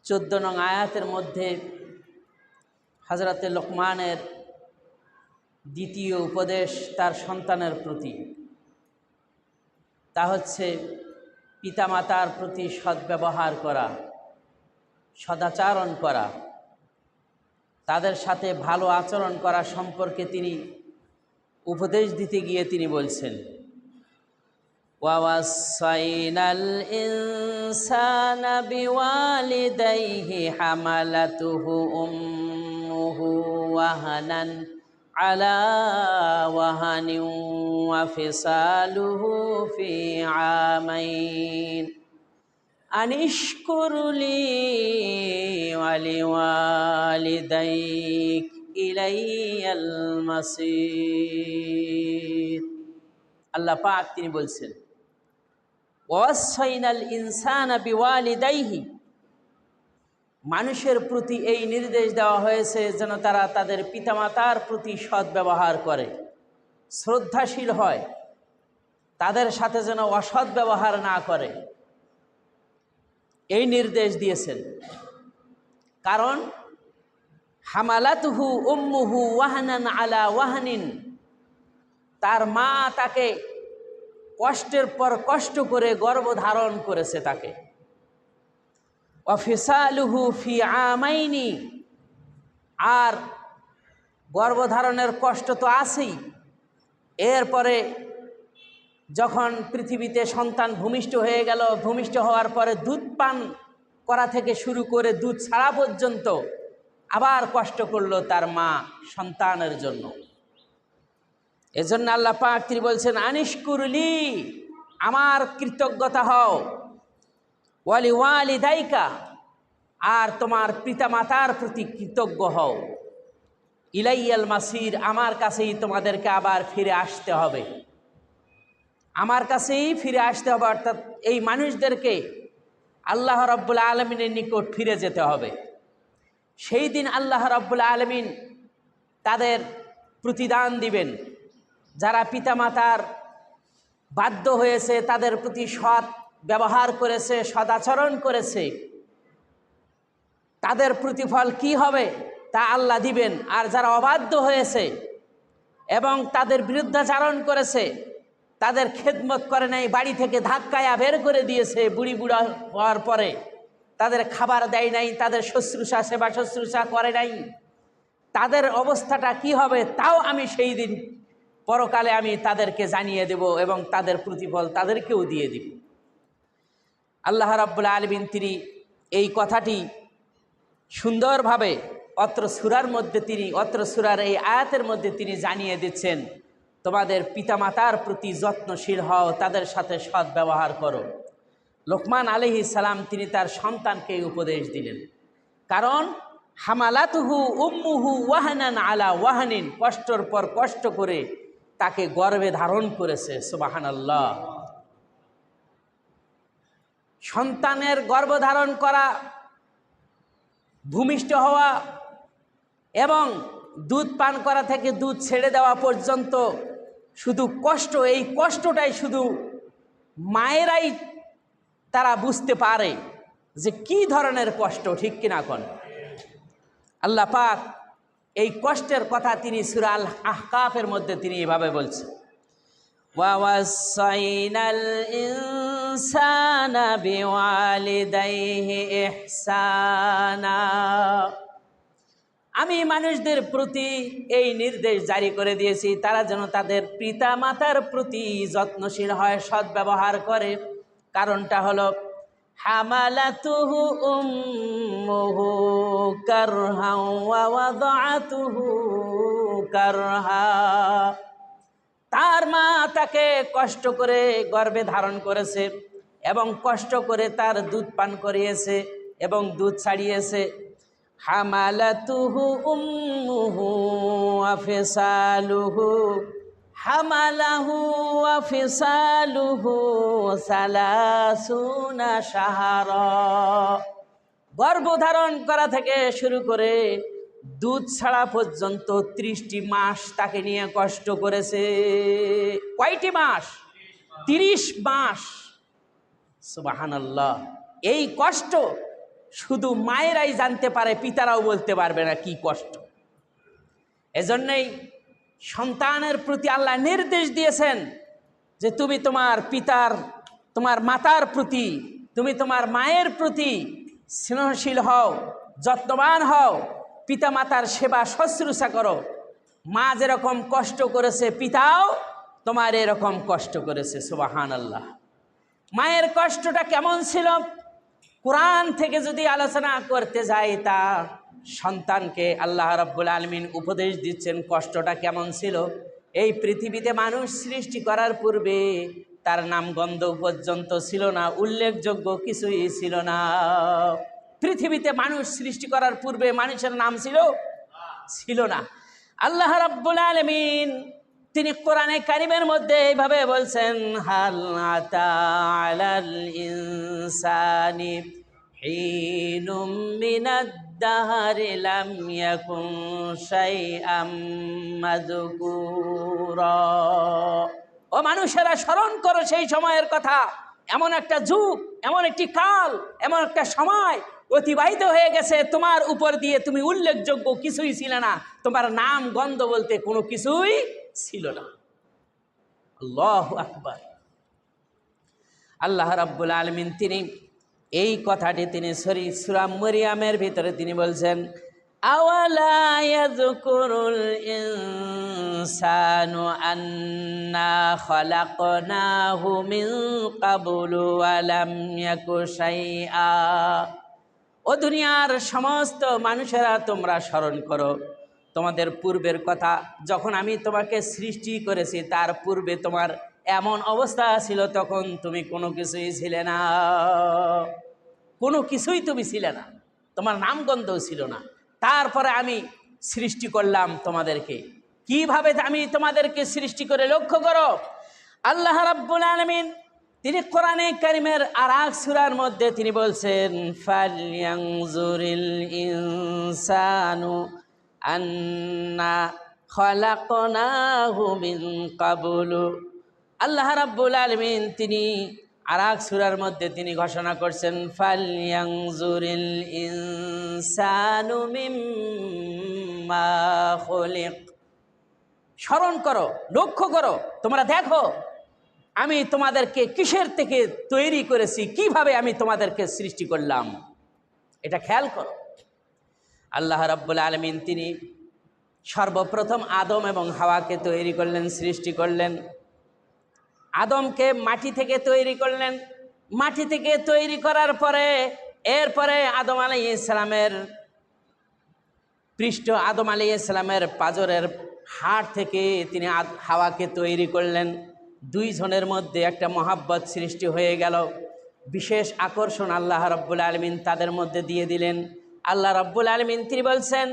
14 নং আয়াতের মধ্যে হযরতে লোকমানের দ্বিতীয় উপদেশ তার সন্তানের প্রতি, তা হচ্ছে পিতামাতার প্রতি সদ্ব্যবহার করা, সদাচরণ করা, তাদের সাথে ভালো আচরণ করা সম্পর্কে তিনি উপদেশ দিতে গিয়ে তিনি বলছেন, ওয়াসাইনাল ইনসানা বিওয়ালিদাইহি হামালাতুহু উম্মুহু ওয়াহানান আলা ওয়াহানিন ওয়া ফিসালুহু ফি আমাইন আনিশকুরলি ওয়ালিওয়ালিদাইক ইলাইয়াল মাসির। আল্লাহ পাক তিনি বলছেন, ওয়াসাইনাল ইনসানা বিওয়ালিদাইহি, মানুষের প্রতি এই নির্দেশ দেওয়া হয়েছে যেন তারা তাদের পিতামাতার প্রতি সদ্ব্যবহার করে, শ্রদ্ধাশীল হয়, তাদের সাথে যেন অসৎ ব্যবহার না করে, এই নির্দেশ দিয়েছেন। কারণ হামালাতুহু উম্মুহু ওয়াহানান আলা ওয়াহানিন, তার মা তাকে কষ্টের পর কষ্ট করে গর্ভধারণ করেছে তাকে। ওয়া ফিসালুহু ফি আমাইনি, আর গর্ভধারণের কষ্ট তো আছেই, এরপরে যখন পৃথিবীতে সন্তান ভূমিষ্ঠ হয়ে গেল, ভূমিষ্ঠ হওয়ার পরে দুধ পান করা থেকে শুরু করে দুধ ছাড়া পর্যন্ত আবার কষ্ট করলো তার মা সন্তানের জন্য। এজন্য আল্লাহ পাক তিনি বলছেন, আনিশকুরলি, আমার কৃতজ্ঞতা হও, ওয়ালি ওয়ালিদাইকা, আর তোমার পিতামাতার প্রতি কৃতজ্ঞ হও, ইলাইয়াল মাসির, আমার কাছেই তোমাদেরকে আবার ফিরে আসতে হবে, আমার কাছেই ফিরে আসতে হবে। অর্থাৎ এই মানুষদেরকে আল্লাহ রাব্বুল আলামিনের নিকট ফিরে যেতে হবে। সেই দিন আল্লাহ রাব্বুল আলামিন তাদের প্রতিদান দিবেন। যারা পিতামাতার বাধ্য হয়েছে, তাদের প্রতি সৎ ব্যবহার করেছে, সদাচরণ করেছে, তাদের প্রতিফল কি হবে তা আল্লাহ দিবেন। আর যারা অবাধ্য হয়েছে এবং তাদের বিরুদ্ধাচরণ করেছে, তাদের খেদমত করে নাই, বাড়ি থেকে ধাক্কায়া বের করে দিয়েছে, বুড়ি বুড়া হওয়ার পরে তাদের খাবার দেয় নাই, তাদের শুশ্রূষা সেবা শুশ্রূষা করে নাই, তাদের অবস্থাটা কি হবে তাও আমি সেই দিন পরকালে আমি তাদেরকে জানিয়ে দেব এবং তাদের প্রতিফল তাদেরকেও দিয়ে দিব। আল্লাহ রাব্বুল আলামিন তিনি এই কথাটি সুন্দরভাবে অত্র সূরার মধ্যে অত্র সূরার এই আয়াতের মধ্যে তিনি জানিয়ে দিচ্ছেন, তোমাদের পিতামাতার প্রতি যত্নশীল হও, তাদের সাথে সৎ ব্যবহার করো। লোকমান আলাইহিস সালাম তিনি তার সন্তানকে এই উপদেশ দিলেন। কারণ হামালাতুহু উম্মুহু ওয়াহানান আলা ওয়াহানিন, কষ্টর পর কষ্ট করে তাকে গর্ভে ধারণ করেছে। সুবহানাল্লাহ। সন্তানের গর্ভধারণ করা, ভূমিষ্ঠ হওয়া এবং দুধ পান করা থেকে দুধ ছেড়ে দেওয়া পর্যন্ত শুধু কষ্ট, এই কষ্টটাই শুধু মায়েরাই তারা বুঝতে পারে যে কি ধরনের কষ্ট, ঠিক কিনা কোন। আল্লাহ পাক এই কষ্টের কথা তিনি সূরা আল আহকাফের মধ্যে তিনি এভাবে বলছেন, ওয়াসাইনাল ইনসানা বিওয়ালিদাইহি ইহসানা, আমি মানুষদের প্রতি এই নির্দেশ জারি করে দিয়েছি তারা যেন তাদের পিতা মাতার প্রতি যত্নশীল হয়, সদ্ব্যবহার করে। কারণটা হলো হামালাতুহু উম্মুহু কারহা ওয়া ওয়াদাআতুহু কারহা, তার মা তাকে কষ্ট করে গর্ভে ধারণ করেছে এবং কষ্ট করে তার দুধ পান করিয়েছে এবং দুধ ছাড়িয়েছে। হামালাতুহু উম্মুহু ওয়া ফিসালুহু, হামালাহু ওয়া ফিসালুহু সালাসুনা শাহরা, গর্ভধারণ করা থেকে শুরু করে দুধ ছাড়া পর্যন্ত 30টি মাস তাকে নিয়ে কষ্ট করেছে। কয়টি মাস? 30 মাস। সুবহানাল্লাহ। এই কষ্ট শুধু মায়েরাই জানতে পারে, পিতারাও বলতে পারবে না কি কষ্ট। এজন্যই সন্তানের প্রতি আল্লাহ নির্দেশ দিয়েছেন যে তুমি তোমার পিতার, তোমার মাতার প্রতি, তুমি তোমার মায়ের প্রতি স্নেহশীল হও, যত্নবান হও, পিতা মাতার সেবা শুশ্রূষা করো। মা যেরকম কষ্ট করেছে পিতাও তোমার এরকম কষ্ট করেছে। সুবহানাল্লাহ। মায়ের কষ্টটা কেমন ছিল কোরআন থেকে যদি আলোচনা করতে যাই, তা সন্তানকে আল্লাহ রাব্বুল আলামিন উপদেশ দিচ্ছেন কষ্টটা কেমন ছিল। এই পৃথিবীতে মানুষ সৃষ্টি করার পূর্বে তার নাম গন্ধ পর্যন্ত ছিল না, উল্লেখযোগ্য কিছুই ছিল না। পৃথিবীতে মানুষ সৃষ্টি করার পূর্বে মানুষের নাম ছিল না। আল্লাহ রাব্বুল আলামিন তিনি কোরআনে কারিমের মধ্যে এইভাবে বলছেন, হাল আতা আলাল ইনসানি হিনুম মিনাদ দাহরি লাম ইয়াকুন শাইআম মাযকুরা। ও মানুষেরা, স্মরণ করো সেই সময়ের কথা। এমন একটা যুগ, এমন একটি কাল, এমন একটা সময় অতিবাহিত হয়ে গেছে তোমার উপর দিয়ে, তুমি উল্লেখযোগ্য কিছুই ছিল না, তোমার নাম গন্ধ বলতে কোনো কিছুই ছিল না। আল্লাহু আকবার। আল্লাহ রাব্বুল আলামিন তিনি এই কথাটি তিনি সূরা মারইয়ামের ভিতরে তিনি বলছেন, আওয়ালা ইয়াযকুরুল ইনসানু আন্না খালাকনাহু মিন ক্বাবলু ওয়া লাম ইয়াকু শাইআ। ও দুনিয়ার সমস্ত মানুষেরা, তোমরা স্মরণ করো তোমাদের পূর্বের কথা। যখন আমি তোমাকে সৃষ্টি করেছি তার পূর্বে তোমার এমন অবস্থা ছিল, তখন তুমি কোনো কিছুই ছিলে না, কোনো কিছুই তুমি ছিলে না, তোমার নামগন্ধও ছিল না। তারপরে আমি সৃষ্টি করলাম তোমাদেরকে। কিভাবে আমি তোমাদেরকে সৃষ্টি করে, লক্ষ্য করো। আল্লাহ রাব্বুল আলামিন তিনি কোরআনে কারিমের আরেক সূরার মধ্যে তিনি বলছেন, ফালয়ানজুরিল ইনসানু আন্না খালাকনাহু মিন ক্বাবলু। আল্লাহ রাব্বুল আলামিন তিনি আরেক সূরার মধ্যে তিনি ঘোষণা করছেন, ফালয়ানজুরিল ইনসানু মিম্মা খুলিক। স্মরণ করো, লক্ষ্য করো, তোমরা দেখো আমি তোমাদেরকে কিসের থেকে তৈরি করেছি, কিভাবে আমি তোমাদেরকে সৃষ্টি করলাম, এটা খেয়াল করো। আল্লাহ রাব্বুল আলামিন তিনি সর্বপ্রথম আদম এবং হাওয়াকে তৈরি করলেন, সৃষ্টি করলেন। আদমকে মাটি থেকে তৈরি করলেন। মাটি থেকে তৈরি করার পরে এরপরে আদম আলাইহিস সালামের আদম আলাইহিস সালামের পাঁজরের হাড় থেকে তিনি হাওয়াকে তৈরি করলেন। দুইজনের মধ্যে একটা মহাব্বত সৃষ্টি হয়ে গেল, বিশেষ আকর্ষণ আল্লাহ রাব্বুল আলামিন তাদের মধ্যে দিয়ে দিলেন। আল্লাহ রাব্বুল আলামিন তিনি বলছেন,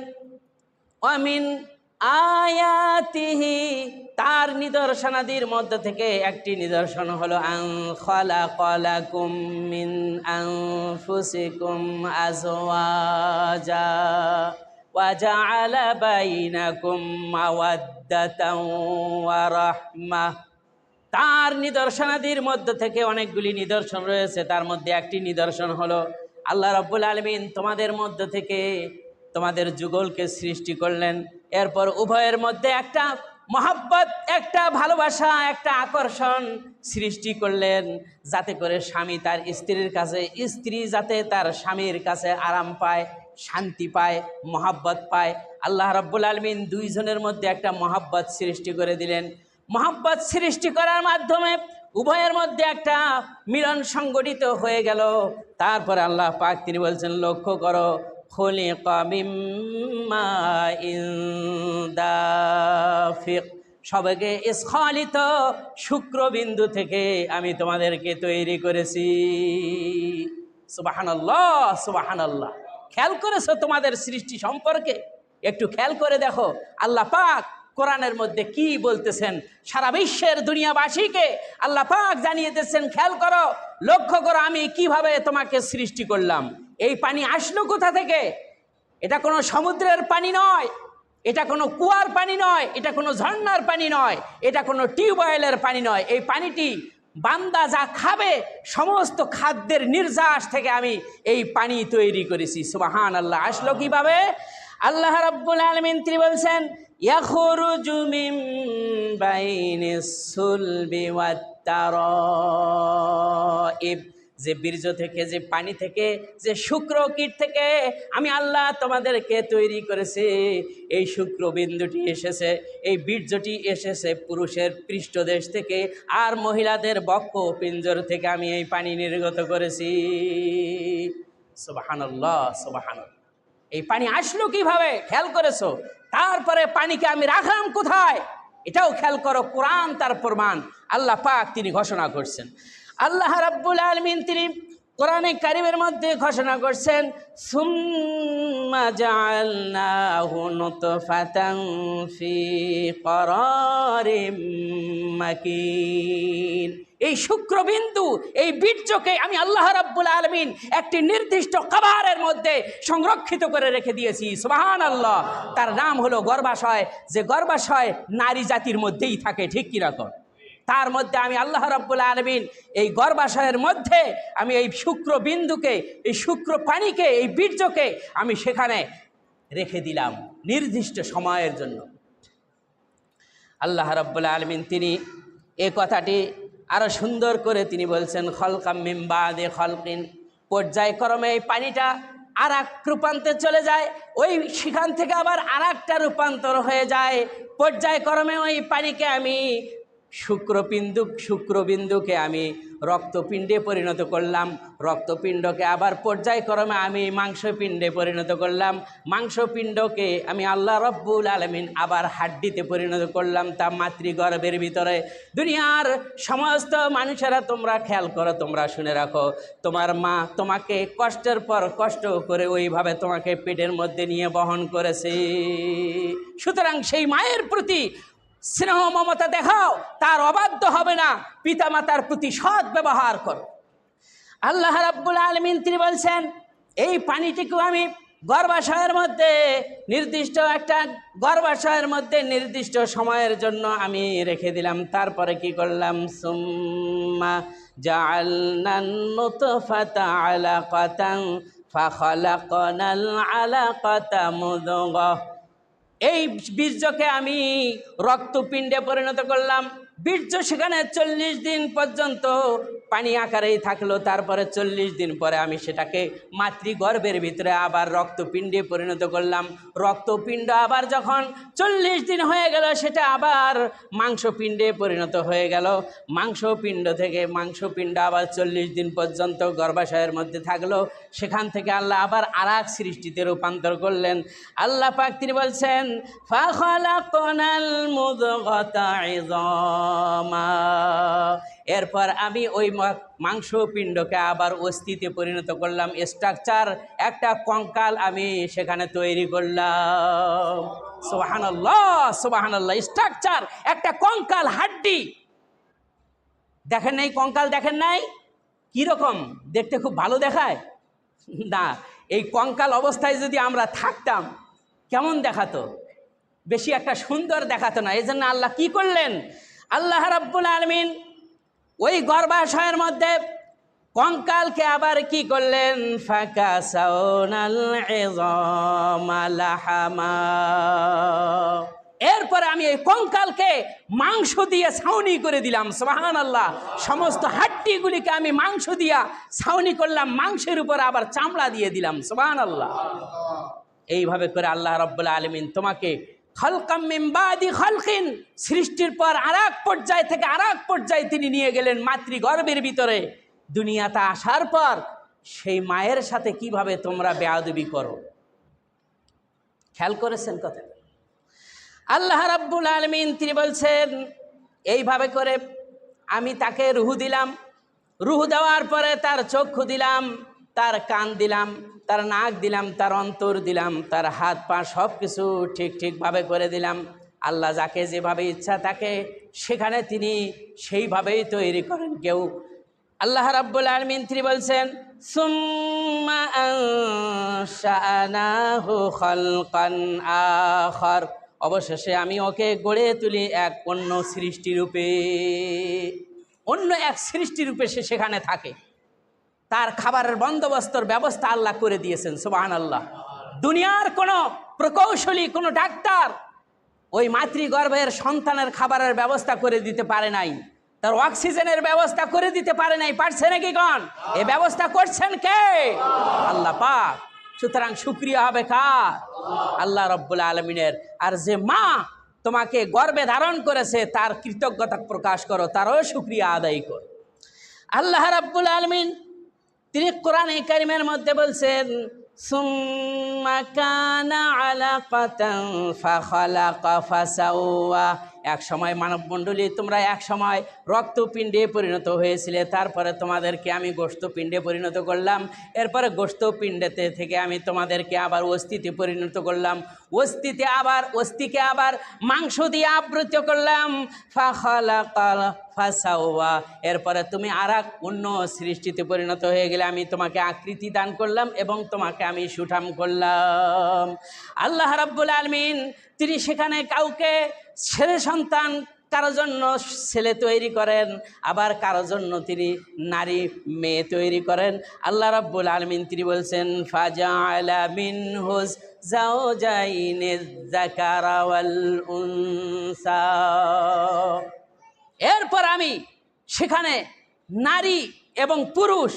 ওয়ামিন আয়াতিহি, তার নিদর্শনাদির মধ্য থেকে একটি নিদর্শন হলো, আন খালাকালাকুম মিন আনফুসিকুম আজওয়াজা ওয়া জাআলা বাইনাকুম মাওয়াদ্দাতান ওয়া রাহমাহ। তার নিদর্শনাদির মধ্য থেকে অনেকগুলি নিদর্শন রয়েছে, তার মধ্যে একটি নিদর্শন হলো আল্লাহ রাব্বুল আলামিন তোমাদের মধ্য থেকে তোমাদের যুগলকে সৃষ্টি করলেন। এরপর উভয়ের মধ্যে একটা মহাব্বত, একটা ভালোবাসা, একটা আকর্ষণ সৃষ্টি করলেন, যাতে করে স্বামী তার স্ত্রীর কাছে, স্ত্রী যাতে তার স্বামীর কাছে আরাম পায়, শান্তি পায়, মহাব্বত পায়। আল্লাহ রাব্বুল আলামিন দুইজনের মধ্যে একটা মহাব্বত সৃষ্টি করে দিলেন। মহাব্বত সৃষ্টি করার মাধ্যমে উভয়ের মধ্যে একটা মিলন সংগঠিত হয়ে গেল। তারপরে আল্লাহ পাক তিনি বলছেন, লক্ষ্য করো, খুলিকা মিম মাইন দাফিক, সবকে স্খলিত শুক্রবিন্দু থেকে আমি তোমাদেরকে তৈরি করেছি। সুবহানাল্লাহ, সুবহানাল্লাহ। খেয়াল করেছো তোমাদের সৃষ্টি সম্পর্কে? একটু খেয়াল করে দেখো আল্লাহ পাক কোরআনের মধ্যে কি বলতেছেন। সারা বিশ্বের দুনিয়াবাসীকে আল্লাহ পাক জানিয়ে দিচ্ছেন, খেয়াল করো, লক্ষ্য করো আমি কিভাবে তোমাকে সৃষ্টি করলাম। এই পানি আসলো কোথা থেকে? এটা কোনো সমুদ্রের পানি নয়, এটা কোনো কুয়ার পানি নয়, এটা কোনো ঝর্ণার পানি নয়, এটা কোনো টিউবওয়েলের পানি নয়। এই পানিটি বান্দা যা খাবে সমস্ত খাদ্যের নির্যাস থেকে আমি এই পানি তৈরি করেছি। সুবহানাল্লাহ। আসলো কিভাবে? আল্লাহ রাব্বুল আলামিন তিনি বলছেন, ইয়াখরুজু মিন বাইনিস সুলবি ওয়াত তারাইব, যে বীর্য থেকে, যে পানি থেকে, যে শুক্রকীট থেকে আমি আল্লাহ তোমাদেরকে তৈরি করেছি। এই শুক্রবিন্দুটি এসেছে, এই বীর্যটি এসেছে পুরুষের পৃষ্ঠদেশ থেকে, আর মহিলাদের বক্ষ পিঞ্জর থেকে আমি এই পানি নির্গত করেছি। সুবহানাল্লাহ, সুবহানাল্লাহ। এই পানি আসলো কিভাবে খেয়াল করেছো? তারপরে পানিকে আমি রাখলাম কোথায়, এটাও খেয়াল করো। কোরআন তার প্রমাণ, আল্লাহ পাক তিনি ঘোষণা করছেন। আল্লাহ রাব্বুল আলামিন তিনি কোরআনে কারিমের মধ্যে ঘোষণা করছেন, সুম্মা জাআলনাহু নুতফাতান ফি করারিম মাকিন। এই শুক্রবিন্দু, এই বীর্যকে আমি আল্লাহ রাব্বুল আলামিন একটি নির্দিষ্ট কবরের মধ্যে সংরক্ষিত করে রেখে দিয়েছি। সুবহানাল্লাহ। তার নাম হলো গর্ভাশয়, যে গর্ভাশয় নারী জাতির মধ্যেই থাকে, ঠিক কিরকম? তার মধ্যে আমি আল্লাহ রাব্বুল আলামিন এই গর্ভাশয়ের মধ্যে আমি এই শুক্রবিন্দুকে, এই শুক্র পানিকে, এই বীর্যকে আমি সেখানে রেখে দিলাম নির্দিষ্ট সময়ের জন্য। আল্লাহ রাব্বুল আলামিন তিনি এই কথাটি আরো সুন্দর করে তিনি বলছেন, খলকাম মিন বাদি খলকিন, পর্যায়ক্রমে এই পানিটা আর এক রূপান্তরে চলে যায়, ওই সেখান থেকে আবার আর একটা রূপান্তর হয়ে যায়। পর্যায়ক্রমে ওই পানিকে আমি শুক্রবিন্দুকে আমি রক্তপিণ্ডে পরিণত করলাম, রক্তপিণ্ডকে আবার পর্যায়ক্রমে আমি মাংসপিণ্ডে পরিণত করলাম, মাংসপিণ্ডকে আমি আল্লাহ রাব্বুল আলামিন আবার হাড্ডিতে পরিণত করলাম, তা মাতৃগর্ভের ভিতরে। দুনিয়ার সমস্ত মানুষেরা তোমরা খেয়াল করো, তোমরা শুনে রাখো, তোমার মা তোমাকে কষ্টের পর কষ্ট করে ওইভাবে তোমাকে পেটের মধ্যে নিয়ে বহন করেছে। সুতরাং সেই মায়ের প্রতি স্নেহ মমতা দেখাও, তার অবাধ্য হবে না, পিতামাতার প্রতি সৎ ব্যবহার করো। আল্লাহ রাব্বুল আলামিন তিনি বলছেন, এই পানিটিকে আমি গর্ভাশয়ের মধ্যে নির্দিষ্ট সময়ের জন্য আমি রেখে দিলাম। তারপরে কি করলাম? সুম্মা জাআলনান নুতফাতা আলাকাতান ফাখালাকনাল আলাকাতা মুদগাহ। এই বীর্যকে আমি রক্তপিণ্ডে পরিণত করলাম। বীর্য সেখানে 40 দিন পর্যন্ত পানি আকারেই থাকলো। তারপরে 40 দিন পরে আমি সেটাকে মাতৃগর্ভের ভিতরে আবার রক্তপিণ্ডে পরিণত করলাম। রক্তপিণ্ড আবার যখন 40 দিন হয়ে গেল, সেটা আবার মাংসপিণ্ডে পরিণত হয়ে গেল। মাংসপিণ্ড থেকে মাংসপিণ্ড আবার 40 দিন পর্যন্ত গর্ভাশয়ের মধ্যে থাকলো। সেখান থেকে আল্লাহ আবার আর এক সৃষ্টিতে রূপান্তর করলেন। আল্লাহ পাক তিনি বলছেন, ফাখালাকনাল মুদগাতা ইযামা, এরপর আমি ওই মাংসপিণ্ডকে আবার অস্থিতে পরিণত করলাম, স্ট্রাকচার, একটা কঙ্কাল আমি সেখানে তৈরি করলাম। সুবহানাল্লাহ, সুবহানাল্লাহ। স্ট্রাকচার, একটা কঙ্কাল, হাড্ডি। দেখেন নাই কঙ্কাল? দেখেন নাই কিরকম দেখতে? খুব ভালো দেখায় না? এই কঙ্কাল অবস্থায় যদি আমরা থাকতাম কেমন দেখাতো? বেশি একটা সুন্দর দেখাতো না। এই জন্য আল্লাহ কি করলেন? আল্লাহ রাব্বুল আলামিন ওই গর্ভাশয়ের মধ্যে কঙ্কালকে আবার কি করলেন? ফাকাসাউনাল ইযামা লাহামা, এরপরে আমি এই কঙ্কালকে মাংস দিয়ে ছাউনি করে দিলাম। সুবহানাল্লাহ। সমস্ত হাড্ডিগুলিকে আমি মাংস দিয়া ছাউনি করলাম, মাংসের উপর আবার চামড়া দিয়ে দিলাম। সুবহানাল্লাহ। এইভাবে করে আল্লাহ রাব্বুল আলামিন তোমাকে খলকাম মিন বাদি খলকিন, সৃষ্টির পর আর এক পর্যায় থেকে আর এক পর্যায়ে তিনি নিয়ে গেলেন মাতৃগর্ভের ভিতরে। দুনিয়াতে আসার পর সেই মায়ের সাথে কিভাবে তোমরা বেয়াদবি করো, খেয়াল করেছেন কথা? আল্লাহ রাব্বুল আলামিন তিনি বলছেন, এইভাবে করে আমি তাকে রূহ দিলাম। রূহ দেওয়ার পরে তার চক্ষু দিলাম, তার কান দিলাম, তার নাক দিলাম, তার অন্তর দিলাম, তার হাত পা সব কিছু ঠিকভাবে করে দিলাম। আল্লাহ যাকে যেভাবে ইচ্ছা তাকে সেখানে তিনি সেইভাবেই তৈরি করেন কেউ। আল্লাহ রাব্বুল আলামিন তিনি বলছেন, সুম্মা আনশানাহু খালকান আখার, অবশেষে আমি ওকে গড়ে তুলি এক অন্য সৃষ্টিরূপে। অন্য এক সৃষ্টিরূপে সে সেখানে থাকে। তার খাবারের বন্দোবস্তর ব্যবস্থা আল্লাহ করে দিয়েছেন, সুবহানাল্লাহ। দুনিয়ার কোনো প্রকৌশলী, কোনো ডাক্তার ওই মাতৃগর্ভের সন্তানের খাবারের ব্যবস্থা করে দিতে পারে নাই, তার অক্সিজেনের ব্যবস্থা করে দিতে পারে নাই। পারছে নাকি গণ? এই ব্যবস্থা করছেন কে? আল্লাহ পাক। সুতরাং শুকরিয়া হবে কার? আল্লাহ রাব্বুল আলামিনের। আর যে মা তোমাকে গর্ভে ধারণ করেছে তার কৃতজ্ঞতা প্রকাশ করো, তারও শুকরিয়া আদায় করো। আল্লাহ রাব্বুল আলামিন তিনি কোরআনে কারিমের মধ্যে বলছেন, সুম্মা কানা আলাকাতান ফাখালাকা ফাসাওয়া। এক সময় মানবমণ্ডলী, তোমরা এক সময় রক্তপিণ্ডে পরিণত হয়েছিলে, তারপরে তোমাদেরকে আমি গোশতপিণ্ডে পরিণত করলাম, এরপরে গোশতপিণ্ডেতে থেকে আমি তোমাদেরকে আবার অস্থিতে পরিণত করলাম, অস্থিকে আবার মাংস দিয়ে আবৃত করলাম, ফাখালাকা ফাসাওয়া। এরপরে তুমি আর এক অন্য সৃষ্টিতে পরিণত হয়ে গেলে আমি তোমাকে আকৃতি দান করলাম এবং তোমাকে আমি সুঠাম করলাম। আল্লাহ রাব্বুল আলামিন তিনি সেখানে কাউকে ছেলে সন্তান কারো জন্য ছেলে তৈরি করেন, আবার কারো জন্য তিনি নারী মেয়ে তৈরি করেন। আল্লাহ রাব্বুল আলামিন তিনি বলছেন, ফাজাআলা মিনহুজ যাওজাইনিজ যাকারা ওয়াল উনসা। এরপর আমি সেখানে নারী এবং পুরুষ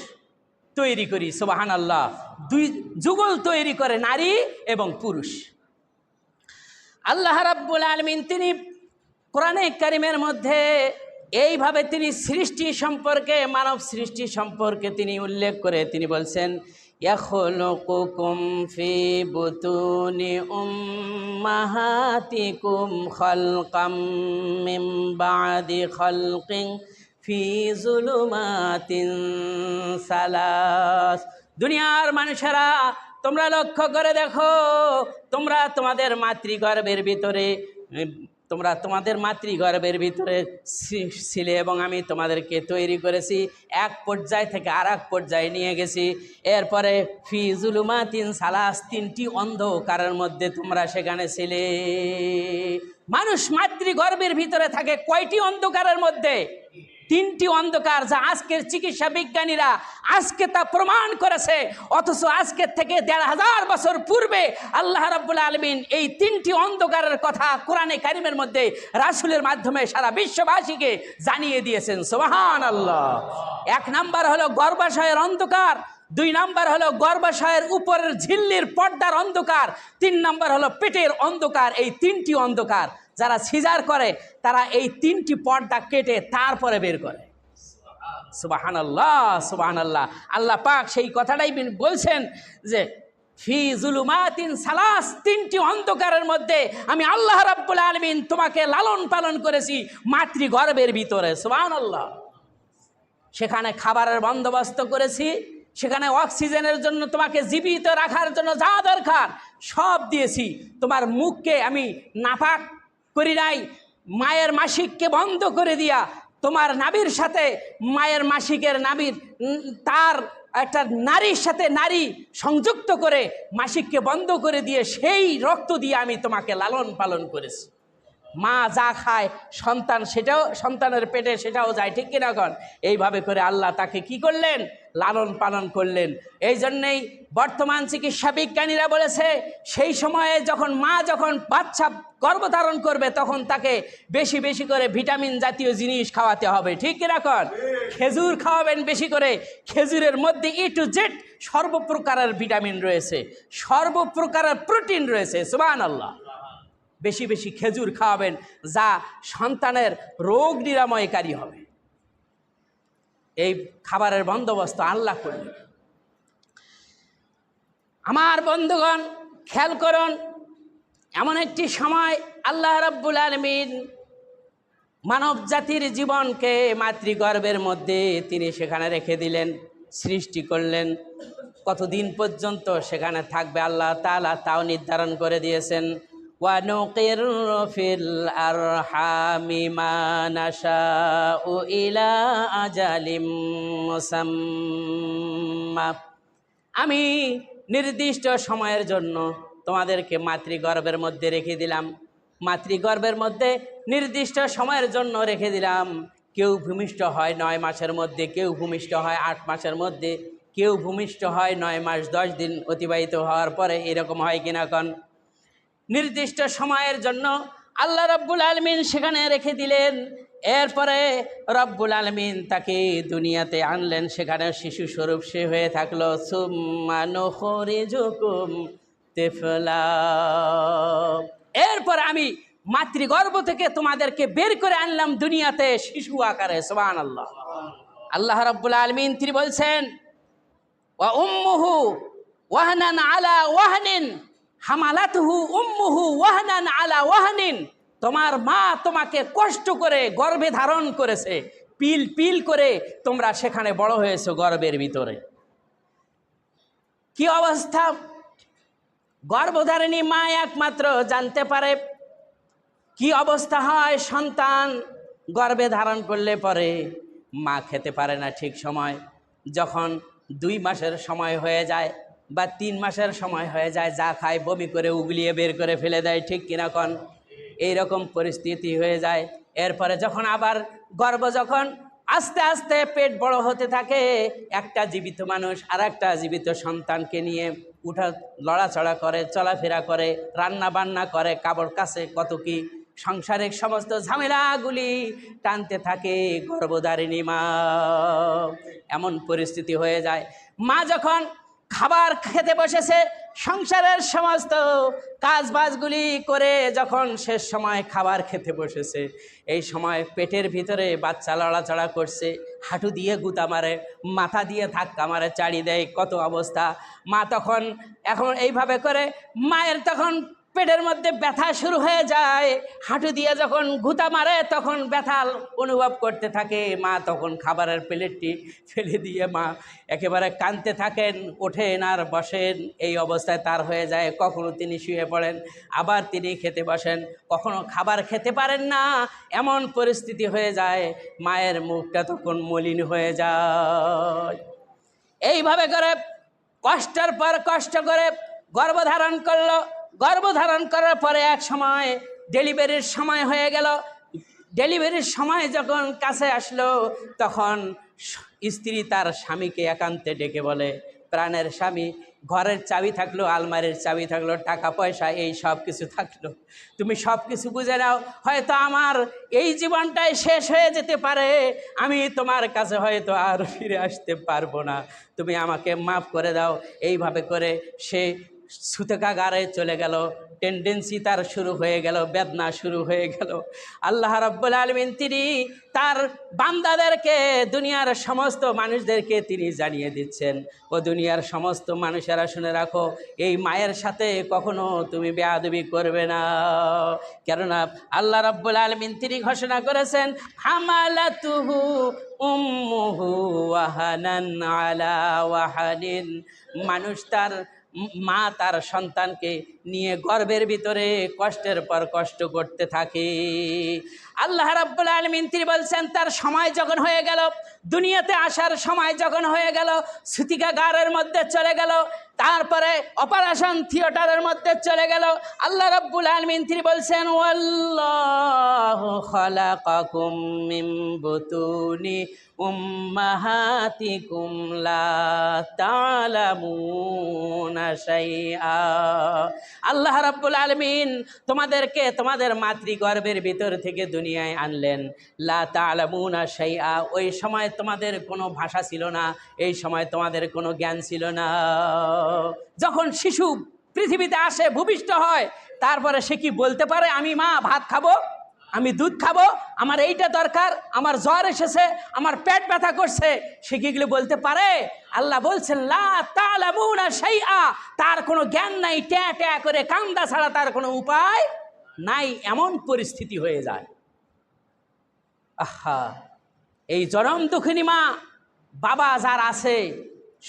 তৈরি করি, সুবহানাল্লাহ। দুই যুগল তৈরি করে নারী এবং পুরুষ। আল্লাহ রাব্বুল আলামিন তিনি কোরআনে কারিমের মধ্যে এইভাবে তিনি সৃষ্টি সম্পর্কে, মানব সৃষ্টি সম্পর্কে তিনি উল্লেখ করে তিনি বলছেন, ইয়াখলুকুকুম ফি বুতুনি উম্মাহাতিকুম খালকাম মিন বাদি খালকিন ফি যুলুমাতিন সালাস। দুনিয়ার মানুষেরা তোমরা লক্ষ্য করে দেখো, তোমরা তোমাদের মাতৃগর্ভের ভিতরে ছিলে এবং আমি তোমাদেরকে তৈরি করেছি, এক পর্যায় থেকে আর এক পর্যায়ে নিয়ে গেছি। এরপরে ফি যুলুমাতিন সালাস, তিনটি অন্ধকারের মধ্যে তোমরা সেখানে ছিলে। মানুষ মাতৃগর্ভের ভিতরে থাকে কয়টি অন্ধকারের মধ্যে? তিনটি অন্ধকার, যা আজকের চিকিৎসা বিজ্ঞানীরা আজকে তা প্রমাণ করেছে। অথচ আজকের থেকে ১৫০০ বছর পূর্বে আল্লাহ রাব্বুল আলামিন এই তিনটি অন্ধকারের কথা কোরআনে কারিমের মধ্যে রাসূলের মাধ্যমে সারা বিশ্ববাসীকে জানিয়ে দিয়েছেন, সুবহানাল্লাহ। ১ নাম্বার হলো গর্ভাশয়ের অন্ধকার, ২ নাম্বার হলো গর্ভাশয়ের উপরের ঝিল্লির পর্দার অন্ধকার, ৩ নাম্বার হলো পেটের অন্ধকার। এই তিনটি অন্ধকার যারা সিজার করে তারা এই তিনটি পর্দা কেটে তারপরে বের করে। সুবহানাল্লাহ, সুবহানাল্লাহ। আল্লাহ পাক সেই কথাটাই বলছেন যে ফি যুলুমাতিন সালাস, তিনটি অন্ধকারের মধ্যে আমি আল্লাহ রাব্বুল আলামিন তোমাকে লালন পালন করেছি মাতৃগর্ভের ভিতরে, সুবহানাল্লাহ। সেখানে খাবারের বন্দোবস্ত করেছি, সেখানে অক্সিজেনের জন্য তোমাকে জীবিত রাখার জন্য যা দরকার সব দিয়েছি। তোমার মুখকে আমি নাপাক করি নাই, মায়ের মাসিককে বন্ধ করে দিয়া তোমার নাভির সাথে মায়ের মাসিকের নাভির তার একটা নারীর সাথে নারী সংযুক্ত করে মাসিককে বন্ধ করে দিয়ে সেই রক্ত দিয়ে আমি তোমাকে লালন পালন করেছি। মা যা খায় সন্তান সেটাও সন্তানের পেটে সেটাও যায়, ঠিক কিনা কন? এইভাবে করে আল্লাহ তাকে কি করলেন? লালন পালন করলেন। এই জন্যেই বর্তমান চিকিৎসা বিজ্ঞানীরা বলেছে সেই সময়ে যখন বাচ্চা গর্ভধারণ করবে তখন তাকে বেশি বেশি করে ভিটামিন জাতীয় জিনিস খাওয়াতে হবে, ঠিক কিনা কন? খেজুর খাওয়াবেন বেশি করে, খেজুরের মধ্যে A to Z সর্বপ্রকারের ভিটামিন রয়েছে, সর্বপ্রকারের প্রোটিন রয়েছে, সুবহানাল্লাহ। বেশি বেশি খেজুর খাওয়াবেন যা সন্তানের রোগ নিরাময়কারী হবে। এই খাবারের বন্দোবস্ত আল্লাহ করলেন। আমার বন্ধুগণ খেয়াল করুন, এমন একটি সময় আল্লাহ রাব্বুল আলামিন মানব জাতির জীবনকে মাতৃগর্ভের মধ্যে তিনি সেখানে রেখে দিলেন, সৃষ্টি করলেন। কতদিন পর্যন্ত সেখানে থাকবে আল্লাহ তাআলা তাও নির্ধারণ করে দিয়েছেন। وَنُقِرُّ فِي الْأَرْحَامِ مَا نَشَاءُ إِلَى أَجَلٍ مُّسَمًّى। আমি নির্দিষ্ট সময়ের জন্য তোমাদেরকে মাতৃগর্ভের মধ্যে রেখে দিলাম, মাতৃগর্ভের মধ্যে নির্দিষ্ট সময়ের জন্য রেখে দিলাম। কেউ ভূমিষ্ঠ হয় 9 মাসের মধ্যে, কেউ ভূমিষ্ঠ হয় 8 মাসের মধ্যে, কেউ ভূমিষ্ঠ হয় 9 মাস 10 দিন অতিবাহিত হওয়ার পরে। এরকম হয় কিনা কন? নির্দিষ্ট সময়ের জন্য আল্লাহ রব্বুল আলমিন সেখানে রেখে দিলেন। এরপরে রব্বুল আলমিন তাকে দুনিয়াতে আনলেন, সেখানে শিশু স্বরূপ সে হয়ে থাকলো। সুম্মা নুখরিজুকুম তিফলা, এরপর আমি মাতৃগর্ভ থেকে তোমাদেরকে বের করে আনলাম দুনিয়াতে শিশু আকারে। সুবহানাল্লাহ। আল্লাহ রব্বুল আলমিন তিনি বলছেন, ওয়া উম্মুহু ওয়াহনান আলা ওয়াহনিন হামালাতুহু উম্মুহু ওয়াহনান আলা ওয়াহনিন, তোমার মা তোমাকে কষ্ট করে গর্ভে ধারণ করেছে, পিল পিল করে তোমরা সেখানে বড় হয়েছো গর্ভের ভিতরে। কি অবস্থা! গর্ভধারিণী মা একমাত্র জানতে পারে কি অবস্থা হয়। সন্তান গর্ভে ধারণ করলে পরে মা খেতে পারে না ঠিক সময়। যখন 2 মাসের সময় হয়ে যায় বা 3 মাসের সময় হয়ে যায়, যা খায় বমি করে উগলিয়ে বের করে ফেলে দেয়, ঠিক কিনা কন? এইরকম পরিস্থিতি হয়ে যায়। এরপরে যখন আবার গর্ভ যখন আস্তে আস্তে পেট বড় হতে থাকে, একটা জীবিত মানুষ আর একটা জীবিত সন্তানকে নিয়ে উঠা লড়াচড়া করে, চলাফেরা করে, রান্না বান্না করে, কাপড় কাচে, কত কি সংসারিক সমস্ত ঝামেলাগুলি টানতে থাকে গর্ভধারিণী মা। এমন পরিস্থিতি হয়ে যায়, মা যখন খাবার খেতে বসেছে, সংসারের সমস্ত কাজবাজগুলি করে যখন শেষ সময় খাবার খেতে বসেছে, এই সময় পেটের ভিতরে বাচ্চা লড়াচড়া করছে, হাঁটু দিয়ে গুতা মারে, মাথা দিয়ে ধাক্কা মারে, চাড়ি দেয়, কত অবস্থা। মা তখন এখন এইভাবে করে মায়ের তখন পেটের মধ্যে ব্যথা শুরু হয়ে যায়। হাঁটু দিয়ে যখন গুতা মারে তখন ব্যথা অনুভব করতে থাকে। মা তখন খাবারের প্লেটটি ফেলে দিয়ে মা একেবারে কাঁদতে থাকেন, ওঠেন আর বসেন, এই অবস্থায় তার হয়ে যায়। কখনো তিনি শুয়ে পড়েন, আবার তিনি খেতে বসেন, কখনো খাবার খেতে পারেন না, এমন পরিস্থিতি হয়ে যায়। মায়ের মুখটা তখন মলিন হয়ে যায়। এইভাবে করে কষ্টের পর কষ্ট করে গর্ভধারণ করলো। গর্ভধারণ করার পরে এক সময় ডেলিভারির সময় হয়ে গেল। ডেলিভারির সময় যখন কাছে আসলো, তখন স্ত্রী তার স্বামীকে একান্তে ডেকে বলে, প্রাণের স্বামী, ঘরের চাবি থাকলো, আলমারির চাবি থাকলো, টাকা পয়সা এই সব কিছু থাকলো, তুমি সব কিছু বুঝে নাও, হয়তো আমার এই জীবনটাই শেষ হয়ে যেতে পারে, আমি তোমার কাছে হয়তো আর ফিরে আসতে পারবো না, তুমি আমাকে মাফ করে দাও। এইভাবে করে সে সুতকাগারে চলে গেল। টেন্ডেন্সি তার শুরু হয়ে গেল, বেদনা শুরু হয়ে গেল। আল্লাহ রাব্বুল আলামিন তিনি তার বান্দাদেরকে, দুনিয়ার সমস্ত মানুষদেরকে তিনি জানিয়ে দিচ্ছেন, ও দুনিয়ার সমস্ত মানুষেরা শুনে রাখো, এই মায়ের সাথে কখনো তুমি বেয়াদবি করবে না। কেননা আল্লাহ রাব্বুল আলামিন তিনি ঘোষণা করেছেন, হামালাতুহু উম্মুহু ওয়াহানান আলা ওয়াহানিন, মানুষ তার মা তার সন্তানকে নিয়ে গর্ভের ভিতরে কষ্টের পর কষ্ট করতে থাকে। আল্লাহ রাব্বুল আলামিন তিনি বলছেন, তার সময় যখন হয়ে গেল, দুনিয়াতে আসার সময় যখন হয়ে গেল, সুতিকাগারের মধ্যে চলে গেল, তারপরে অপারেশন থিয়েটারের মধ্যে চলে গেল, আল্লাহ রাব্বুল আলামিন তিনি বলছেন, ওয়াল্লাহু খালাকাকুম মিন বুতুনি উম্মাহাতিকুম লা তা'লামুনা শাইআ। আল্লাহ রাব্বুল আলামিন তোমাদেরকে তোমাদের মাতৃগর্ভের ভিতর থেকে দুনিয়ায় আনলেন, লা তা'লামুনা শাইআ, ওই সময় তোমাদের কোনো ভাষা ছিল না, এই সময় তোমাদের কোনো জ্ঞান ছিল না। যখন শিশু পৃথিবীতে আসে, ভূমিষ্ঠ হয়, তারপরে সে কি বলতে পারে, আমি মা ভাত খাবো, আমি দুধ খাবো, আমার এইটা দরকার, আমার জ্বর এসেছে, আমার পেট ব্যথা করছে, সে কি এগুলো বলতে পারে? আল্লাহ বলছেন, লা তা'লামুনা শাইআ, তার কোনো জ্ঞান নাই, ট্যা ট্যা করে কান্দা ছাড়া তার কোনো উপায় নাই। এমন পরিস্থিতি হয়ে যায়। আহা, এই চরম দুঃখিনী মা বাবা যার আছে,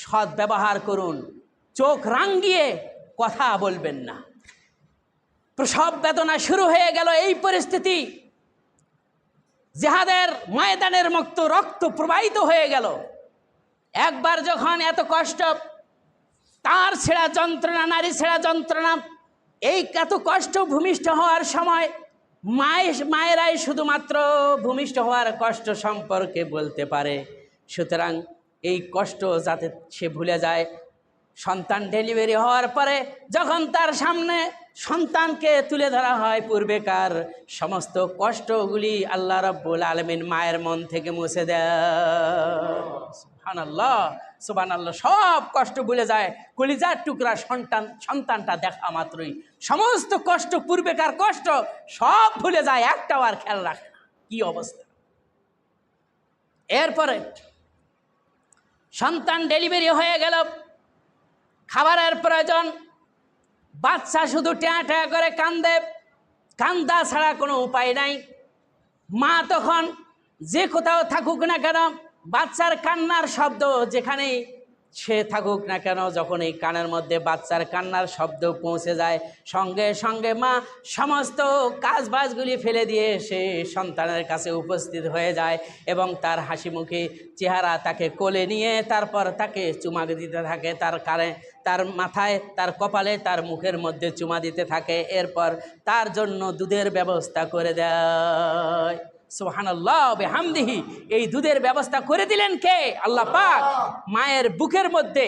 সৎ ব্যবহার করুন, চোখ রাঙিয়ে কথা বলবেন না। প্রসব বেদনা শুরু হয়ে গেল, এই পরিস্থিতি, জিহাদের ময়দানের মতো রক্ত প্রবাহিত হয়ে গেল। একবার যখন এত কষ্ট, তার ছেঁড়া যন্ত্রণা, নারী ছেঁড়া যন্ত্রণা, এই এত কষ্ট ভূমিষ্ঠ হওয়ার সময় মায়েরাই শুধুমাত্র ভূমিষ্ঠ হওয়ার কষ্ট সম্পর্কে বলতে পারে। সুতরাং এই কষ্ট যাতে সে ভুলে যায়, সন্তান ডেলিভারি হওয়ার পরে যখন তার সামনে সন্তানকে তুলে ধরা হয়, পূর্বেকার সমস্ত কষ্টগুলি আল্লাহ রাব্বুল আলামিন মায়ের মন থেকে মুছে দেয়। সুবহানাল্লাহ, সুবহানাল্লাহ। সব কষ্ট ভুলে যায়। কলিজার টুকরা সন্তানটা দেখা মাত্রই সমস্ত কষ্ট, পূর্বেকার কষ্ট সব ভুলে যায়, একটাও আর খেয়াল রাখে না। কি অবস্থা! এরপরে সন্তান ডেলিভারি হয়ে গেল, খাবারের প্রয়োজন, বাচ্চা শুধু ট্যাঁ ট্যাঁ করে কান্দে, কান্দা ছাড়া কোনো উপায় নাই। মা তখন যে কোথাও থাকুক না কেন, বাচ্চার কান্নার শব্দ যেখানেই সে থাকুক না কেন, যখন এই কানের মধ্যে বাচ্চার কান্নার শব্দ পৌঁছে যায়, সঙ্গে সঙ্গে মা সমস্ত কাজবাজগুলি ফেলে দিয়ে সে সন্তানের কাছে উপস্থিত হয়ে যায় এবং তার হাসি মুখে চেহারা, তাকে কোলে নিয়ে তারপর তাকে চুমা দিতে থাকে, তার কানে, তার মাথায়, তার কপালে, তার মুখের মধ্যে চুমা দিতে থাকে। এরপর তার জন্য দুধের ব্যবস্থা করে দেয়। সুবহানাল্লাহ বিহামদিহি। এই দুধের ব্যবস্থা করে দিলেন কে? আল্লাহ পাক। মায়ের বুকের মধ্যে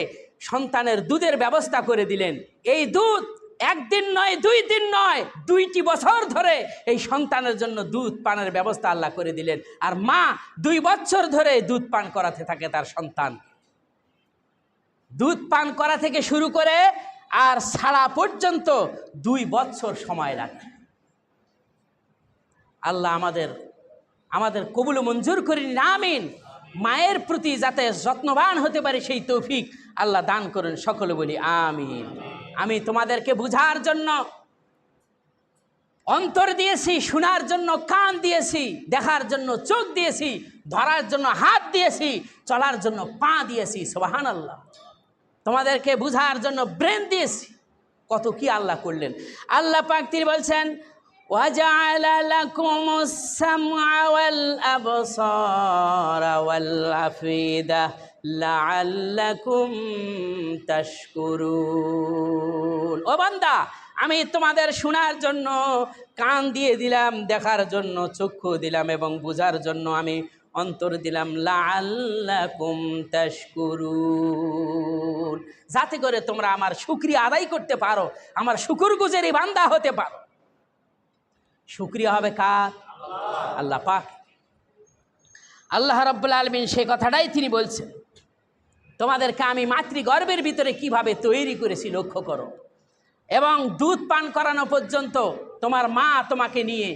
সন্তানের দুধের ব্যবস্থা করে দিলেন। এই দুধ একদিন নয়, 2 দিন নয়, 2টি বছর ধরে এই সন্তানের জন্য দুধ পানের ব্যবস্থা আল্লাহ করে দিলেন। আর মা 2 বছর ধরে দুধ পান করাতে থাকে তার সন্তান। দুধ পান করা থেকে শুরু করে আর ছাড়া পর্যন্ত 2 বছর সময় লাগে। আল্লাহ আমাদের কবুল মঞ্জুর করি না, আমিন। মায়ের প্রতি যাতে যত্নবান হতে পারে সেই তৌফিক আল্লাহ দান করুন, সকলে বলি আমিন। আমি তোমাদেরকে বুঝার জন্য অন্তর দিয়েছি, শোনার জন্য কান দিয়েছি, দেখার জন্য চোখ দিয়েছি, ধরার জন্য হাত দিয়েছি, চলার জন্য পা দিয়েছি। সুবহানাল্লাহ। তোমাদেরকে বুঝার জন্য ব্রেন দিয়েছি। কত কি আল্লাহ করলেন! আল্লাহ পাক তিনি বলছেন, وَجَعَلَ لَكُمُ السَّمْعَ وَالْأَبْصَارَ وَالْأَفْئِدَةَ لَعَلَّكُمْ تَشْكُرُونَ। ও বান্দা, আমি তোমাদের শোনার জন্য কান দিয়ে দিলাম, দেখার জন্য চক্ষু দিলাম এবং বুঝার জন্য আমি অন্তর দিলাম। লাআল্লাকুম তাশকুরুন, যাতে করে তোমরা আমার শুকরিয়া আদায় করতে পারো, আমার শুকরগুজারি বান্দা হতে পারো। শুকরিয়া হবে কার? আল্লাহ পাক। আল্লাহ রাব্বুল আলামিন সেই কথাটাই তিনি বলছেন, তোমাদেরকে আমি মাতৃগর্ভের ভিতরে কিভাবে তৈরি করেছি লক্ষ্য করো। এবং দুধ পান করানো পর্যন্ত তোমার মা তোমাকে নিয়ে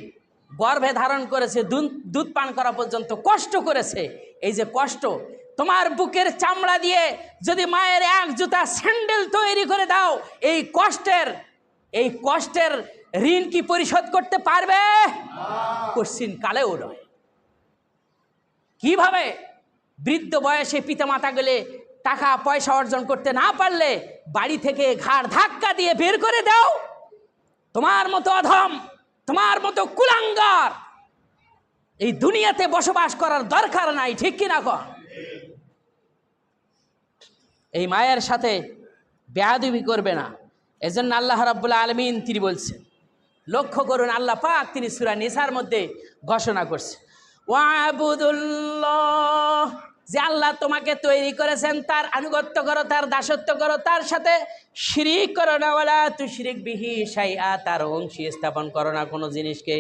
গর্ভে ধারণ করেছে, দুধ পান করা পর্যন্ত কষ্ট করেছে। এই যে কষ্ট, তোমার বুকের চামড়া দিয়ে যদি মায়ের 1 জুতা স্যান্ডেল তৈরি করে দাও, এই কষ্টের ঋণ কি পরিশোধ করতে পারবে? কোশ্চিন কালেও নয়। কিভাবে বৃদ্ধ বয়সে পিতামাতা গেলে টাকা পয়সা অর্জন করতে না পারলে বাড়ি থেকে ঘাড় ধাক্কা দিয়ে বের করে দাও? তোমার মতো অধম, তোমার মতো কুলাঙ্গার এই দুনিয়াতে বসবাস করার দরকার নাই, ঠিক কিনা কর? এই মায়ের সাথে বেয়াদবি করবে না। এজন্য আল্লাহ রাব্বুল আলামিন তিনি বলছেন, লক্ষ্য করুন, আল্লাহ পাক তিনি সূরা নিসার মধ্যে ঘোষণা করছে, ওয়াবুদুল্লাহ, যে আল্লাহ তোমাকে তৈরি করেছেন তার আনুগত্য করো, তার দাসত্ব করো, তার সাথে শিরিক করো না। ওয়ালা তুশরিক বিহি শাইআ, তার অংশী স্থাপন করো না কোনো জিনিসকে।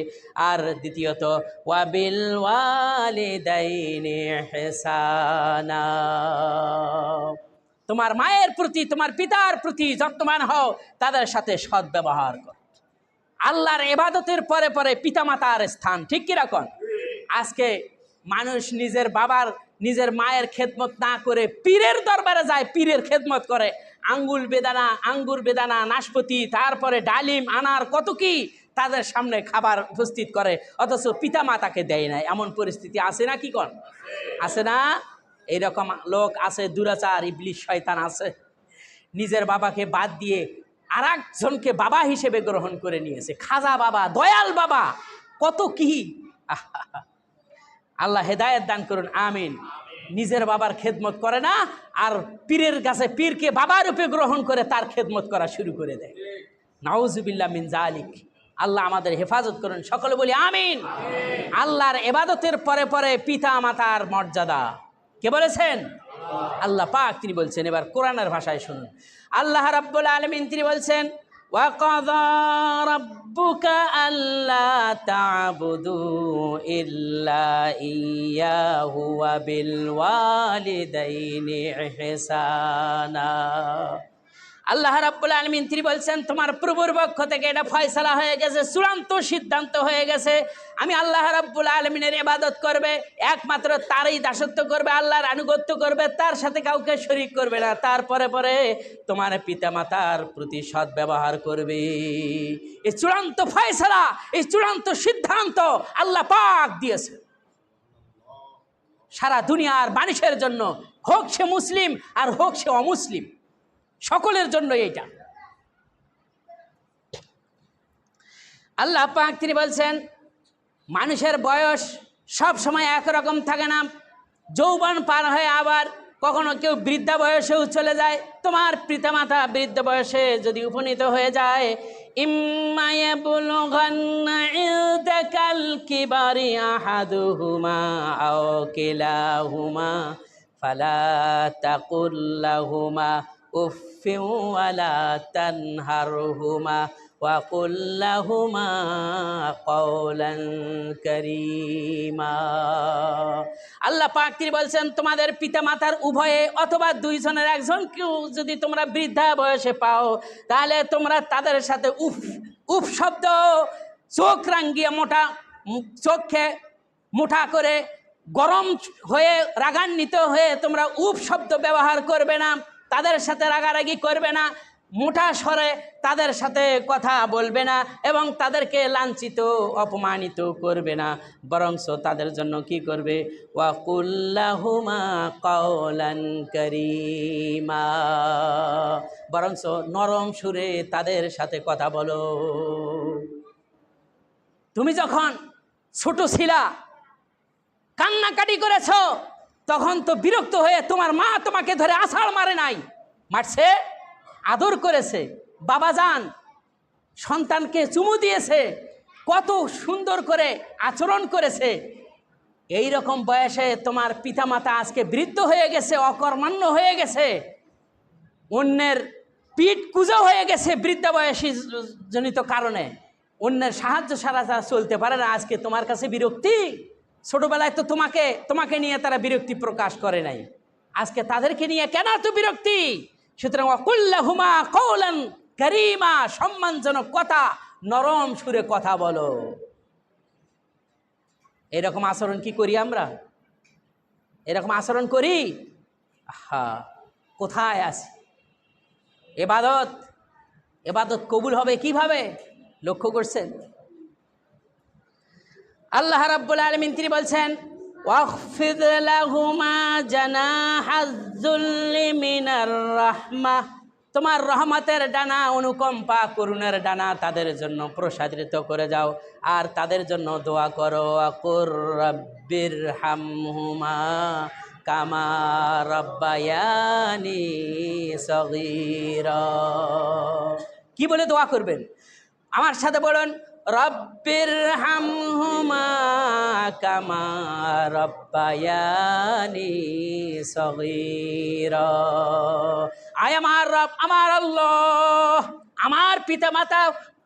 আর দ্বিতীয়ত, ওয়াবিল ওয়ালিদাইনি ইহসানা, তোমার মায়ের প্রতি, তোমার পিতার প্রতি যত্নবান হও, তাদের সাথে সৎ ব্যবহার করো। আল্লাহর ইবাদতের পরে পরে পিতামাতার স্থান, ঠিক কি রকম? আজকে মানুষ নিজের মায়ের খেদমত না করে পীরের দরবারে যায়, পীরের খেদমত করে। আঙ্গুর বেদানা, নাশপাতি, তারপরে ডালিম, আনার, কত কি তাদের সামনে খাবার উপস্থিত করে, অথচ পিতামাতাকে দেয় না। এমন পরিস্থিতি আছে না? কি কর আছে না? এইরকম লোক আছে, দুরাচার ইবলিশ শয়তান আছে, নিজের বাবাকে বাদ দিয়ে আর একজনকে বাবা হিসেবে গ্রহণ করে নিয়েছে। খাজা বাবা, দয়াল বাবা, কত কি! আল্লাহ হেদায়েত দান করুন, আমিন। নিজের বাবার খেদমত করে না, আর পীরের কাছে পীরকে বাবা রূপে গ্রহণ করে তার খেদমত করা শুরু করে দেয়। নাউজুবিল্লাহ মিন জালিক। আল্লাহ আমাদের হেফাজত করুন, সকলে বলি আমিন। আল্লাহর ইবাদতের পরে পরে পিতা মাতার মর্যাদা কে বলেছেন? আল্লাহ পাক তিনি বলছেন। এবার কোরআনের ভাষায় শুনুন। আল্লাহ রাব্বুল আলামিন তিনি বলছেন, ওয়া কাযা রাব্বুকা আল্লা তা'বুদু ইল্লা ইয়্যাহু ওয়া বিল ওয়ালিদাইনি ইহসানা। আল্লাহ রাব্বুল আলামিন তিনি বলছেন, তোমার প্রভুর পক্ষ থেকে এটা ফয়সালা হয়ে গেছে, চূড়ান্ত সিদ্ধান্ত হয়ে গেছে। আমি আল্লাহ রাব্বুল আলামিনের ইবাদত করবে, একমাত্র তারই দাসত্ব করবে, আল্লাহর আনুগত্য করবে, তার সাথে কাউকে শরীক করবে না। তারপরে পরে তোমার পিতামাতার প্রতি সৎ ব্যবহার করবে। এই চূড়ান্ত ফয়সালা, এই চূড়ান্ত সিদ্ধান্ত আল্লাহ পাক দিয়েছে সারা দুনিয়ার মানুষের জন্য, হোক সে মুসলিম আর হোক সে অমুসলিম, সকলের জন্য এইটা। আল্লাহ পাক তিনি বলছেন, মানুষের বয়স সব সময় একরকম থাকে না। যৌবন পার হয়ে আবার কখনো কেউ বৃদ্ধা বয়সেও চলে যায়। তোমার পিতামাতা বৃদ্ধ বয়সে যদি উপনীত হয়ে যায়, ইম্মা ইয়াবলুগান্না ইনদাকাল কিবারি আহাদুহুমা আও কিলাহুমা ফালা তাকুল লাহুমা উফিন ওয়ালা তানহারহুমা ওয়া কুল লাহুমা কওলান কারীমা। আল্লাহ পাক তিনি বলছেন, তোমাদের পিতামাতার উভয়ে অথবা দুইজনের একজন কেউ যদি তোমরা বৃদ্ধা বয়সে পাও, তাহলে তোমরা তাদের সাথে উফ উফ শব্দ, চোখ রাঙ্গিয়ে মোটা, চোখে মোটা করে গরম হয়ে রাগান্বিত হয়ে তোমরা উফ শব্দ ব্যবহার করবে না, তাদের সাথে রাগারাগি করবে না, মোটা স্বরে তাদের সাথে কথা বলবে না এবং তাদেরকে লাঞ্ছিত অপমানিত করবে না, বরঞ্চ তাদের জন্য কি করবে? ওয়া কুল্লাহুমা কাওলান কারীমা, বরঞ্চ নরম সুরে তাদের সাথে কথা বলো। তুমি যখন ছোট ছিলা, কান্নাকাটি করেছ, তখন তো বিরক্ত হয়ে তোমার মা তোমাকে ধরে আছাড় মারে নাই, মারছে, আদর করেছে, বাবাজান সন্তানকে চুমু দিয়েছে, কত সুন্দর করে আচরণ করেছে। এই রকম বয়সে তোমার পিতামাতা আজকে বৃদ্ধ হয়ে গেছে, অকর্মাণ্য হয়ে গেছে, অন্যের পিঠ কুঁজো হয়ে গেছে বৃদ্ধা বয়সী জনিত কারণে, অন্যের সাহায্য ছাড়া তারা চলতে পারে না। আজকে তোমার কাছে বিরক্তি, ছোটবেলায় তো তোমাকে নিয়ে তারা বিরক্তি প্রকাশ করে নাই, আজকে তাদেরকে নিয়ে কেন এত বিরক্তি? সুতরাং ওয়াকুল্লাহুমা কওলান কারীমা, সম্মানজনক কথা, নরম সুরে কথা বলো। এরকম আচরণ কি করি আমরা? এরকম আচরণ করি? হ্যাঁ, কোথায় আছি? এবাদত কবুল হবে কিভাবে? লক্ষ্য করছেন? আল্লাহ রাব্বুল আলামিন তিনি বলছেন, ওয়াখফিদ লাহুমা জানাহায-যুল্লি মিনার রাহমাহ, তোমার রহমতের ডানা, অনুকম্পা করুণার ডানা তাদের জন্য প্রসারিত করে যাও, আর তাদের জন্য দোয়া করো। আকুর রাব্বিরহামহুমা কামা রাব্বায়ানি সগীরা। কি বলে দোয়া করবেন? আমার সাথে বলুন, রাব্বিরহামহুমা কামা রাব্বায়ানি সগীরা। আয় আমার রব, আমার আল্লাহ, আমার পিতামাতা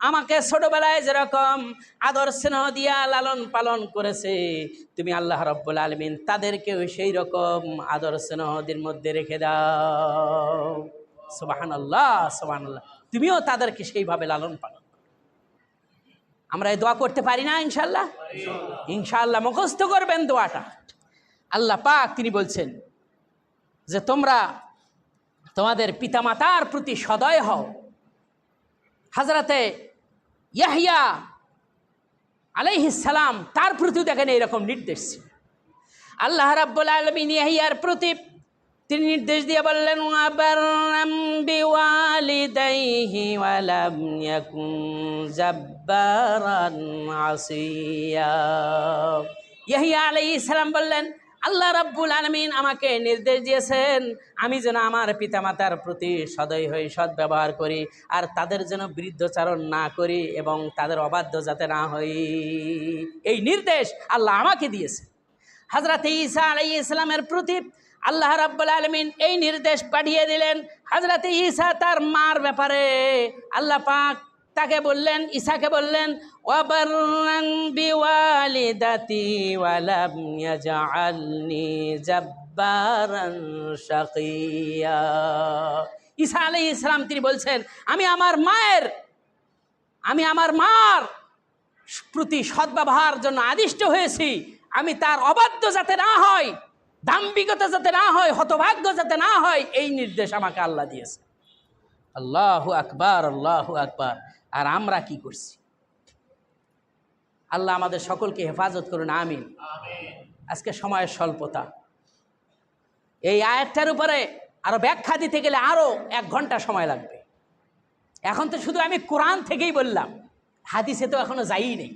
আমাকে ছোটবেলায় যেরকম আদর স্নেহ দিয়া লালন পালন করেছে, তুমি আল্লাহ রাব্বুল আলামিন তাদেরকেও সেই রকম আদর স্নেহদের মধ্যে রেখে দাও। সুবহানাল্লাহ, সুবহানাল্লাহ। তুমিও তাদেরকে সেইভাবে লালন পালন। আমরা এই দোয়া করতে পারি না? ইনশাআল্লাহ, ইনশাআল্লাহ মুখস্থ করবেন দোয়াটা। আল্লাহ পাক তিনি বলছেন যে তোমরা তোমাদের পিতামাতার প্রতি সদয় হও। হযরতে ইয়াহইয়া আলাইহিস সালাম, তার প্রতি দেখেন এইরকম নির্দেশ ছিল। আল্লাহ রাব্বুল আলামিন ইয়াহইয়ার প্রতি তিনি নির্দেশ দিয়ে বললেন, ওয়াবাররাম বিওয়ালিদাইহি ওয়া লাম ইয়াকুন জাব্বারান আসিয়া। ইয়াহইয়া আলাইহিস সালাম বললেন, আল্লাহ রাব্বুল আলামিন আমাকে নির্দেশ দিয়েছেন আমি যেন আমার পিতামাতার প্রতি সদয় হই, সৎ ব্যবহার করি, আর তাদের যেন বিরুদ্ধচারণ না করি এবং তাদের অবাধ্য যাতে না হই। এই নির্দেশ আল্লাহ আমাকে দিয়েছে। হযরত ঈসা আলাইহিস সালামের প্রতি আল্লাহ রাব্বুল আলামিন এই নির্দেশ পাঠিয়ে দিলেন। হযরত ঈসা তার মার ব্যাপারে আল্লাহ পাক তাকে বললেন, ঈসাকে বললেন, ওয়াবাররান বিওয়ালিদাতি ওয়ালাম ইয়াজআলনি জাব্বারান শাকিয়া। ঈসা আলাইহিস সালাম তিনি বলছেন, আমি আমার মার প্রতি সদ্ব্যবহার জন্য আদিষ্ট হয়েছি। আমি তার অবাধ্য যাতে না হয়, দাম্ভিকতা যাতে না হয়, হতভাগ্য যাতে না হয়, এই নির্দেশ আমাকে আল্লাহ দিয়েছে। আল্লাহু আকবার, আল্লাহু আকবার। আর আমরা কি করছি? আল্লাহ আমাদের সকলকে হেফাজত করুন, আমিন। আজকে সময়ের স্বল্পতা, এই আয়াতটার উপরে আরো ব্যাখ্যা দিতে গেলে আরো 1 ঘন্টা সময় লাগবে। এখন তো শুধু আমি কোরআন থেকেই বললাম, হাদিসে তো এখনো যাই নেই।